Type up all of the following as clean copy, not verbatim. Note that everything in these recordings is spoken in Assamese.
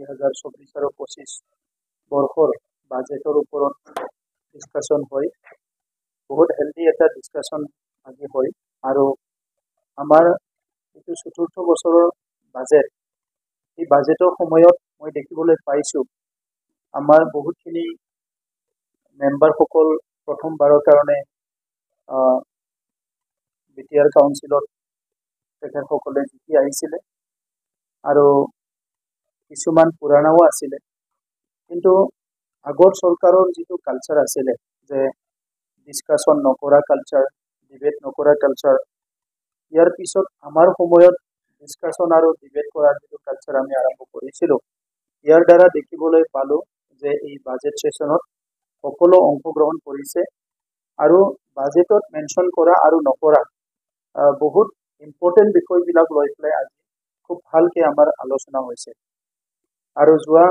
2024 আৰু 25 বৰ্ষৰ বাজেটৰ ওপৰত ডিছকাশ্যন হয় বহুত হেলদি এটা ডিছকাশ্যন আজি হয় আৰু আমাৰ এইটো চতুৰ্থ বছৰৰ বাজেট এই বাজেটৰ সময়ত মই দেখিবলৈ পাইছোঁ আমাৰ বহুতখিনি মেম্বাৰসকল প্ৰথমবাৰৰ কাৰণে বিটিআৰ কাউন্সিলত তেখেতসকলে জিকি আহিছিলে আৰু কিছুমান পুৰাণাও আছিলে কিন্তু আগৰ চৰকাৰৰ যিটো কালচাৰ আছিলে যে ডিছকাশ্যন নকৰা কালচাৰ ডিবেট নকৰা কালচাৰ ইয়াৰ পিছত আমাৰ সময়ত ডিছকাশ্যন আৰু ডিবেট কৰাৰ যিটো কালচাৰ আমি আৰম্ভ কৰিছিলোঁ ইয়াৰ দ্বাৰা দেখিবলৈ পালোঁ যে এই বাজেট ছেশ্যনত সকলো অংশগ্ৰহণ কৰিছে আৰু বাজেটত মেনশ্যন কৰা আৰু নকৰা বহুত ইম্পৰ্টেণ্ট বিষয়বিলাক লৈ পেলাই আজি খুব ভালকৈ আমাৰ আলোচনা হৈছে আৰু যোৱা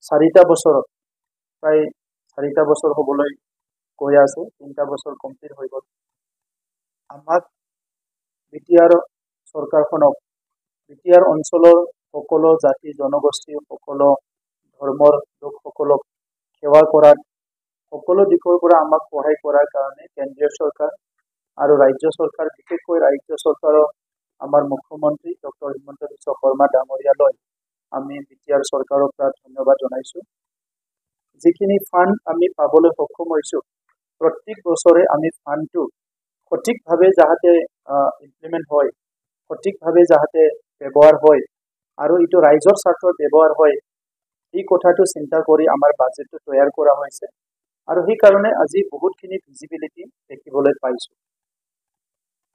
4টা বছৰত প্ৰায় 4টা বছৰ হ'বলৈ গৈ আছে 3টা বছৰ কমপ্লিট হৈ গ'ল আমাক বিটিআৰ চৰকাৰখনক বিটিআৰ অঞ্চলৰ সকলো জাতি জনগোষ্ঠী সকলো ধৰ্মৰ লোকসকলক সেৱা কৰাত সকলো দিশৰ পৰা আমাক সহায় কৰাৰ কাৰণে কেন্দ্ৰীয় চৰকাৰ আৰু ৰাজ্য চৰকাৰ বিশেষকৈ ৰাজ্য চৰকাৰৰ আমাৰ মুখ্যমন্ত্ৰী ডক্টৰ হিমন্ত বিশ্ব শৰ্মা ডাঙৰীয়ালৈ আমি বিটিআৰ চৰকাৰৰ পৰা ধন্যবাদ জনাইছোঁ যিখিনি ফাণ্ড আমি পাবলৈ সক্ষম হৈছোঁ প্ৰত্যেক বছৰে আমি ফাণ্ডটো সঠিকভাৱে যাতে ইমপ্লিমেণ্ট হয় সঠিকভাৱে যাতে ব্যৱহাৰ হয় আৰু এইটো ৰাইজৰ স্বাৰ্থত ব্যৱহাৰ হয় এই কথাটো চিন্তা কৰি আমাৰ বাজেটটো তৈয়াৰ কৰা হৈছে আৰু সেইকাৰণে আজি বহুতখিনি ভিজিবিলিটি দেখিবলৈ পাইছোঁ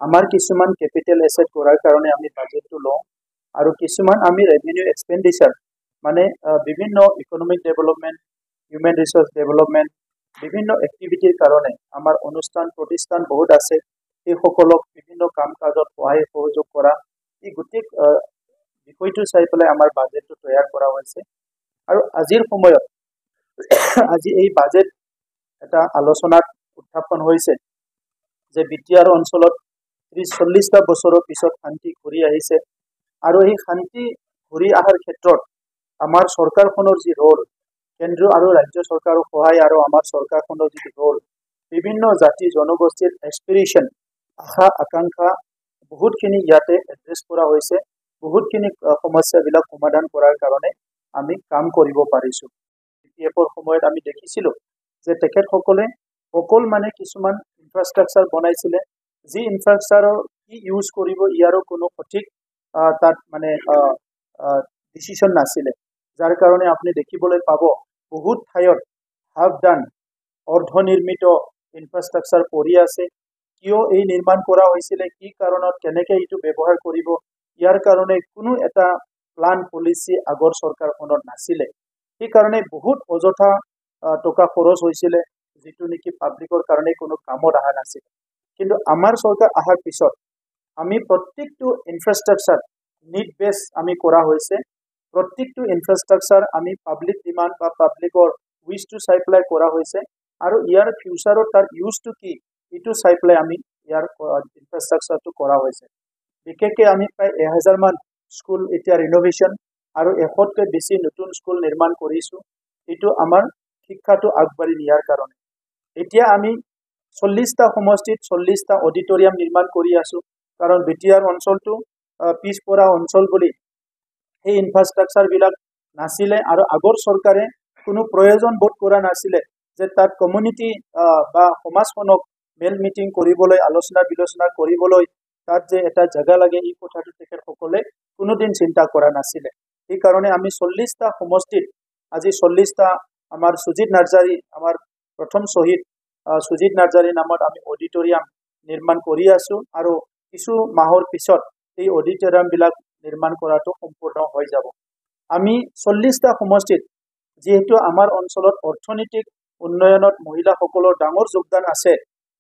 আমাৰ কিছুমান কেপিটেল এছেট কৰাৰ কাৰণে আমি বাজেটটো লওঁ আৰু কিছুমান আমি ৰেভিনিউ এক্সপেণ্ডিচাৰ মানে বিভিন্ন economic development human resource development বিভিন্ন এক্টিভিটিৰ কাৰণে আমাৰ অনুষ্ঠান প্ৰতিষ্ঠান বহুত আছে সেইসকলক বিভিন্ন কাম কাজত সহায় সহযোগ কৰা এই গোটেই বিষয়টো চাই পেলাই আমাৰ বাজেটটো তৈয়াৰ কৰা হৈছে আৰু আজিৰ সময়ত আজি এই বাজেট এটা আলোচনাত উত্থাপন হৈছে যে বিটিআৰ অঞ্চলত 30-40টা বছৰৰ পিছত শান্তি ঘূৰি আহিছে আৰু এই শান্তি ঘূৰি অহাৰ ক্ষেত্ৰত আমাৰ চৰকাৰখনৰ যি ৰোল কেন্দ্ৰ আৰু ৰাজ্য চৰকাৰৰ সহায় আৰু আমাৰ চৰকাৰখনৰ যি ৰোল বিভিন্ন জাতি জনগোষ্ঠীৰ এছপিৰেশ্যন আশা আকাংক্ষা বহুতখিনি ইয়াতে এড্ৰেছ কৰা হৈছে বহুতখিনি সমস্যাবিলাক সমাধান কৰাৰ কাৰণে আমি কাম কৰিব পাৰিছোঁ বিটিএফৰ সময়ত আমি দেখিছিলোঁ যে তেখেতসকলে অকল মানে কিছুমান ইনফ্ৰাষ্ট্ৰাকচাৰ বনাইছিলে যি ইনফ্ৰাষ্ট্ৰাকচাৰৰ কি ইউজ কৰিব ইয়াৰো কোনো সঠিক তাত মানে ডিচিশ্যন নাছিলে যাৰ কাৰণে আপুনি দেখিবলৈ পাব বহুত ঠাইত হাফ ডান অৰ্ধনিৰ্মিত ইনফ্ৰাষ্ট্ৰাকচাৰ পৰি আছে কিয় এই নিৰ্মাণ কৰা হৈছিলে কি কাৰণত কেনেকৈ এইটো ব্যৱহাৰ কৰিব ইয়াৰ কাৰণে কোনো এটা প্লান পলিচি আগৰ চৰকাৰখনত নাছিলে সেইকাৰণে বহুত অযথা টকা খৰচ হৈছিলে যিটো নেকি পাব্লিকৰ কাৰণে কোনো কামত অহা নাছিলে কিন্তু আমাৰ চৰকাৰ অহাৰ পিছত আমি প্ৰত্যেকটো ইনফ্ৰাষ্ট্ৰাকচাৰ নিড বেছ আমি কৰা হৈছে প্ৰত্যেকটো ইনফ্ৰাষ্ট্ৰাকচাৰ আমি পাব্লিক ডিমাণ্ড বা পাব্লিকৰ উইচটো চাই পেলাই কৰা হৈছে আৰু ইয়াৰ ফিউচাৰত তাৰ ইউজটো কি এইটো চাই পেলাই আমি ইয়াৰ ইনফ্ৰাষ্ট্ৰাকচাৰটো কৰা হৈছে বিশেষকৈ আমি প্ৰায় 1000 মান স্কুল এতিয়া ৰিন'ভেশ্যন আৰু 100তকৈ বেছি নতুন স্কুল নিৰ্মাণ কৰিছোঁ এইটো আমাৰ শিক্ষাটো আগবাঢ়ি নিয়াৰ কাৰণে এতিয়া আমি 40টা সমষ্টিত 40টা অডিটৰিয়াম নিৰ্মাণ কৰি আছোঁ কাৰণ বিটিআৰ অঞ্চলটো পিছপৰা অঞ্চল বুলি সেই ইনফ্ৰাষ্ট্ৰাকচাৰবিলাক নাছিলে আৰু আগৰ চৰকাৰে কোনো প্ৰয়োজন বোধ কৰা নাছিলে যে তাত কমিউনিটি বা সমাজখনক মেল মিটিং কৰিবলৈ আলোচনা বিলোচনা কৰিবলৈ তাত যে এটা জেগা লাগে এই কথাটো তেখেতসকলে কোনোদিন চিন্তা কৰা নাছিলে সেইকাৰণে আমি 40টা সমষ্টিত আজি 40টা আমাৰ সুজিত নাৰ্জাৰী আমাৰ প্ৰথম শ্বহীদ সুজিত নাৰ্জাৰী নামত আমি অডিটৰিয়াম নিৰ্মাণ কৰি আছোঁ আৰু কিছু মাহৰ পিছত এই অডিটৰিয়ামবিলাক নিৰ্মাণ কৰাটো সম্পূৰ্ণ হৈ যাব আমি 40টা সমষ্টিত যিহেতু আমাৰ অঞ্চলত অৰ্থনৈতিক উন্নয়নত মহিলাসকলৰ ডাঙৰ যোগদান আছে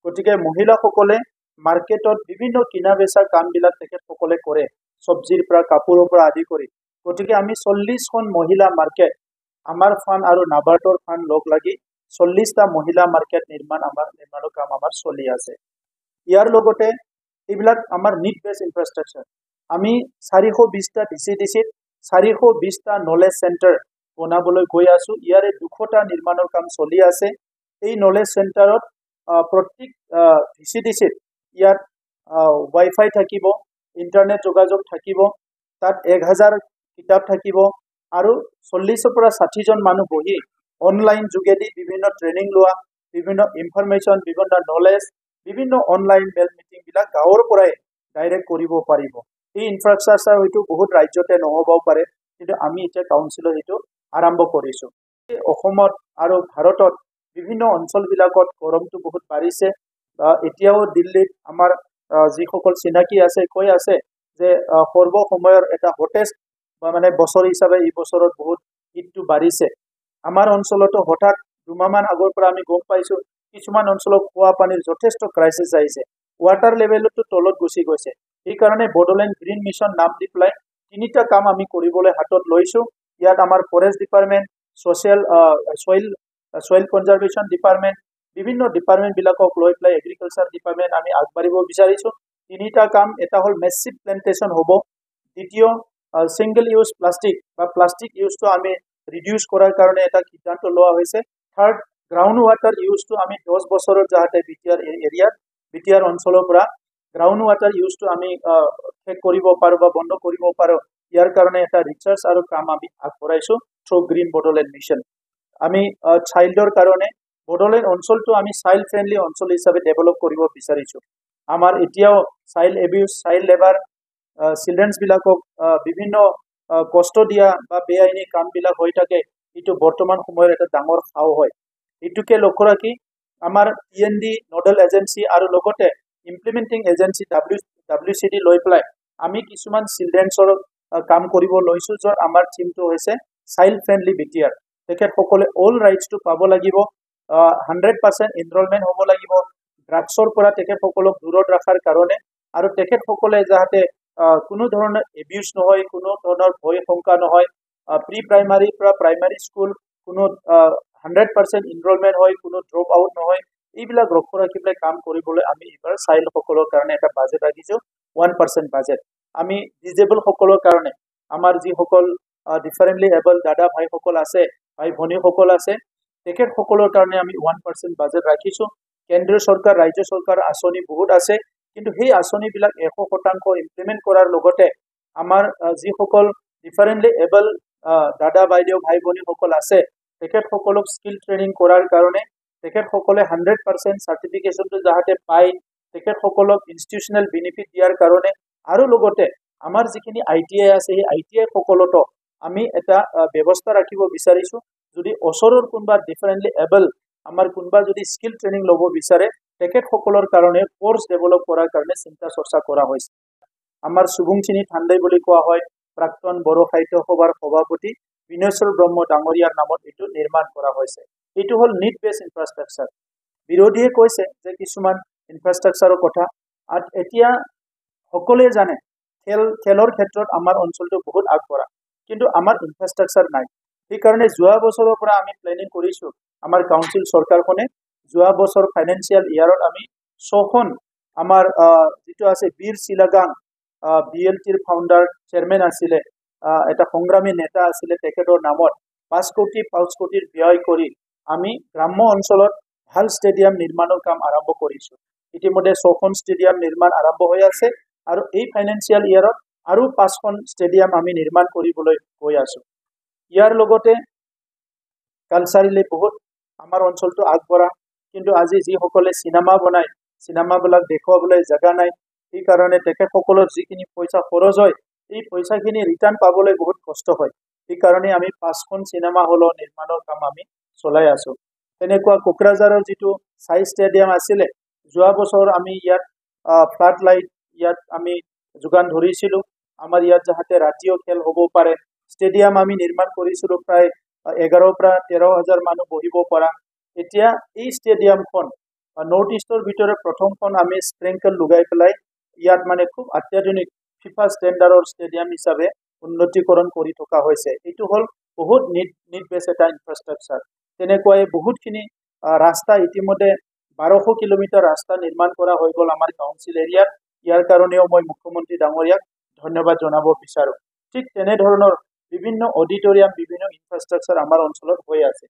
গতিকে মহিলাসকলে মাৰ্কেটত বিভিন্ন কিনা বেচা কামবিলাক তেখেতসকলে কৰে চব্জিৰ পৰা কাপোৰৰ পৰা আদি কৰি গতিকে আমি 40খন মহিলা মাৰ্কেট আমাৰ ফাণ্ড আৰু নাবাৰ্ডৰ ফাণ্ড লগ লাগি 40টা মহিলা মাৰ্কেট নিৰ্মাণৰ কাম আমাৰ চলি আছে ইয়াৰ লগতে এইবিলাক আমাৰ নিড বেছ ইনফ্ৰাষ্ট্ৰাকচাৰ আমি 420টা ডিচিডিচিত 420টা নলেজ চেণ্টাৰ বনাবলৈ গৈ আছো। ইয়াৰে 200টা নিৰ্মাণৰ কাম চলি আছে। এই নলেজ চেণ্টাৰত প্ৰত্যেক ভিচিডিচিত ইয়াত ৱাইফাই থাকিব, ইণ্টাৰনেট যোগাযোগ থাকিব, তাত 1000 কিতাপ থাকিব আৰু 40ৰ পৰা 60জন মানুহ বহি অনলাইন যোগেদি বিভিন্ন ট্ৰেইনিং লোৱা, বিভিন্ন ইনফৰমেশ্যন, বিভিন্ন নলেজ, বিভিন্ন অনলাইন মেল মিটিং বিলাক গাঁৱৰ পৰাই ডাইৰেক্ট কৰিব পাৰিব। এই ইনফ্ৰাষ্ট্ৰাকচাৰ হয়তো বহুত ৰাজ্যতে নহ'বও পাৰে, কিন্তু আমি এতিয়া কাউন্সিলত এইটো আৰম্ভ কৰিছো। অসমত আৰু ভাৰতত বিভিন্ন অঞ্চলবিলাকত গৰমটো বহুত বাঢ়িছে। এতিয়াও দিল্লীত আমাৰ যিসকল চিনাকি আছে কৈ আছে যে সৰ্ব সময়ৰ এটা হটেষ্ট বা মানে বছৰ হিচাপে এই বছৰত বহুত হিটটো বাঢ়িছে। আমাৰ অঞ্চলতো হঠাৎ 2 মাহমান আগৰ পৰা আমি গম পাইছো কিছুমান অঞ্চলত খোৱা পানীৰ যথেষ্ট ক্ৰাইচিছ আহিছে, ৱাটাৰ লেভেলতো তলত গুচি গৈছে। সেইকাৰণে বড়োলেণ্ড গ্ৰীণ মিছন নাম দি পেলাই 3টা কাম আমি কৰিবলৈ হাতত লৈছো। ইয়াত আমাৰ forest department, soil conservation department, বিভিন্ন ডিপাৰ্টমেণ্টবিলাকক লৈ পেলাই এগ্ৰিকালচাৰ ডিপাৰ্টমেণ্ট আমি আগবাঢ়িব বিচাৰিছো। 3টা কাম, এটা হ'ল মেছিভ প্লেণ্টেশ্যন হ'ব, দ্বিতীয় সিংগল ইউজ প্লাষ্টিক বা প্লাষ্টিক ইউজটো আমি ৰিডিউচ কৰাৰ কাৰণে এটা সিদ্ধান্ত লোৱা হৈছে। থাৰ্ড, গ্ৰাউণ্ড ৱাটাৰ ইউজটো আমি 10 বছৰত যাতে বিটিআৰ অঞ্চলৰ পৰা গ্ৰাউণ্ড ৱাটাৰ ইউজটো আমি শেষ কৰিব পাৰোঁ বা বন্ধ কৰিব পাৰোঁ, ইয়াৰ কাৰণে এটা ৰিচাৰ্চ আৰু কাম আমি আগবঢ়াইছো থ্ৰু গ্ৰীণ বড়োলেণ্ড মিছন। আমি চাইল্ডৰ কাৰণে বড়োলেণ্ড অঞ্চলটো আমি চাইল্ড ফ্ৰেণ্ডলি অঞ্চল হিচাপে ডেভেলপ কৰিব বিচাৰিছো। আমাৰ এতিয়াও চাইল্ড এবিউজ, চাইল্ড লেবাৰ, চিলড্ৰেনছবিলাকক বিভিন্ন কষ্ট দিয়া বা বেআইনী কামবিলাক হৈ থাকে। এইটো বৰ্তমান সময়ৰ এটা ডাঙৰ খাও হয়। এইটোকে লক্ষ্য ৰাখি আমাৰ TND নডেল এজেঞ্চি আৰু লগতে ইমপ্লিমেণ্টিং এজেঞ্চি WCD লৈ পেলাই আমি কিছুমান চিলড্ৰেনছৰ কাম কৰিব লৈছো, য'ত আমাৰ থিমটো হৈছে চাইল্ড ফ্ৰেণ্ডলি বিটিআৰ। তেখেতসকলে অল ৰাইটছটো পাব লাগিব, 100% এনৰলমেণ্ট হ'ব লাগিব, ড্ৰাগছৰ পৰা তেখেতসকলক দূৰত ৰখাৰ কাৰণে, আৰু তেখেতসকলে যাতে কোনো ধৰণৰ এবিউজ নহয়, কোনো ধৰণৰ ভয় শংকা নহয়, প্ৰি প্ৰাইমাৰীৰ পৰা প্ৰাইমাৰী স্কুল কোনো 100% এনৰলমেণ্ট হয়, কোনো ড্ৰপ আউট নহয়, এইবিলাক লক্ষ্য ৰাখি পেলাই কাম কৰিবলৈ আমি এইবাৰ চাইল্ডসকলৰ কাৰণে এটা বাজেট ৰাখিছো, 1% বাজেট। আমি ডিজেবলসকলৰ কাৰণে আমাৰ যিসকল ডিফাৰেণ্টলি এবল দাদা ভাইসকল আছে, ভাই ভনীসকল আছে, তেখেতসকলৰ কাৰণে আমি 1% বাজেট ৰাখিছো। কেন্দ্ৰীয় চৰকাৰ, ৰাজ্য চৰকাৰ আঁচনি বহুত আছে, কিন্তু সেই আঁচনিবিলাক 100% ইমপ্লিমেণ্ট কৰাৰ লগতে আমাৰ যিসকল ডিফাৰেণ্টলি এবল দাদা বাইদেউ ভাই ভনীসকল আছে, তেখেতসকলক স্কিল ট্ৰেইনিং কৰাৰ কাৰণে, তেখেতসকলে 100% চাৰ্টিফিকেশ্যনটো যাতে পায়, তেখেতসকলক ইনষ্টিটিউচনেল বেনিফিট দিয়াৰ কাৰণে, আৰু লগতে আমাৰ যিখিনি ITI আছে সেই ITI সকলতো আমি এটা ব্যৱস্থা ৰাখিব বিচাৰিছো। যদি ওচৰৰ কোনোবা ডিফাৰেণ্টলি এবল আমাৰ কোনোবা যদি স্কিল ট্ৰেইনিং ল'ব বিচাৰে, তেখেতসকলৰ কাৰণে কোৰ্চ ডেভেলপ কৰাৰ কাৰণে চিন্তা চৰ্চা কৰা হৈছে। আমাৰ শুভংচিনী ঠাণ্ডাই বুলি কোৱা হয়, প্ৰাক্তন বড়ো সাহিত্য সভাৰ সভাপতি বিনয়েশ্বৰ ব্ৰহ্ম ডাঙৰীয়াৰ নামত এইটো নিৰ্মাণ কৰা হৈছে। এইটো হ'ল নিড বেছ ইনফ্ৰাষ্ট্ৰাকচাৰ। বিৰোধীয়ে কৈছে যে কিছুমান ইনফ্ৰাষ্ট্ৰাকচাৰৰ কথা, এতিয়া সকলোৱে জানে খেলৰ ক্ষেত্ৰত আমাৰ অঞ্চলটো বহুত আগবঢ়া, কিন্তু আমাৰ ইনফ্ৰাষ্ট্ৰাকচাৰ নাই। সেইকাৰণে যোৱা বছৰৰ পৰা আমি প্লেনিং কৰিছো, আমাৰ কাউন্সিল চৰকাৰখনে যোৱা বছৰ ফাইনেন্সিয়েল ইয়াৰত আমি 6খন আমাৰ যিটো আছে বীৰ চিলাগাং BLTৰ ফাউণ্ডাৰ চেয়াৰমেন আছিলে, এটা সংগ্ৰামী নেতা আছিলে, তেখেতৰ নামত 5 কোটিৰ ব্যয় কৰি আমি গ্ৰাম্য অঞ্চলত ভাল ষ্টেডিয়াম নিৰ্মাণৰ কাম আৰম্ভ কৰিছো। ইতিমধ্যে 6খন ষ্টেডিয়াম নিৰ্মাণ আৰম্ভ হৈ আছে, আৰু এই ফাইনেন্সিয়েল ইয়াৰত আৰু 5খন ষ্টেডিয়াম আমি নিৰ্মাণ কৰিবলৈ গৈ আছো। ইয়াৰ লগতে কালচাৰেলি বহুত আমাৰ অঞ্চলটো আগবঢ়া, কিন্তু আজি যিসকলে চিনেমা বনায়, চিনেমাবিলাক দেখুৱাবলৈ জেগা নাই। সেইকাৰণে তেখেতসকলৰ যিখিনি পইচা খৰচ হয়, এই পইচাখিনি ৰিটাৰ্ণ পাবলৈ বহুত কষ্ট হয়। সেইকাৰণে আমি 5খন চিনেমা হলৰ নিৰ্মাণৰ কাম আমি চলাই আছো। তেনেকুৱা কোকৰাঝাৰৰ যিটো চাই ষ্টেডিয়াম আছিলে, যোৱা বছৰ আমি ইয়াত ফ্লাড লাইট ইয়াত আমি যোগান ধৰিছিলো, আমাৰ ইয়াত যাতে ৰাতিও খেল হ'ব পাৰে। ষ্টেডিয়াম আমি নিৰ্মাণ কৰিছিলো প্ৰায় 11,000 পৰা 13,000 মানুহ বহিব পৰা। এতিয়া এই ষ্টেডিয়ামখন নৰ্থ ইষ্টৰ ভিতৰত প্ৰথমখন আমি স্প্ৰিংকল লগাই পেলাই ইয়াত মানে খুব অত্যাধুনিক ফিফা ষ্টেণ্ডাৰ্ডৰ ষ্টেডিয়াম হিচাপে উন্নতিকৰণ কৰি থকা হৈছে। এইটো হ'ল বহুত নিড বেছ এটা ইনফ্ৰাষ্ট্ৰাকচাৰ। তেনেকুৱাই বহুতখিনি ৰাস্তা ইতিমধ্যে 1200 কিলোমিটাৰ ৰাস্তা নিৰ্মাণ কৰা হৈ গ'ল আমাৰ কাউন্সিল এৰিয়াত। ইয়াৰ কাৰণেও মই মুখ্যমন্ত্ৰী ডাঙৰীয়াক ধন্যবাদ জনাব বিচাৰোঁ। ঠিক তেনেধৰণৰ বিভিন্ন অডিটৰিয়াম বিভিন্ন ইনফ্ৰাষ্ট্ৰাকচাৰ আমাৰ অঞ্চলত হৈ আছে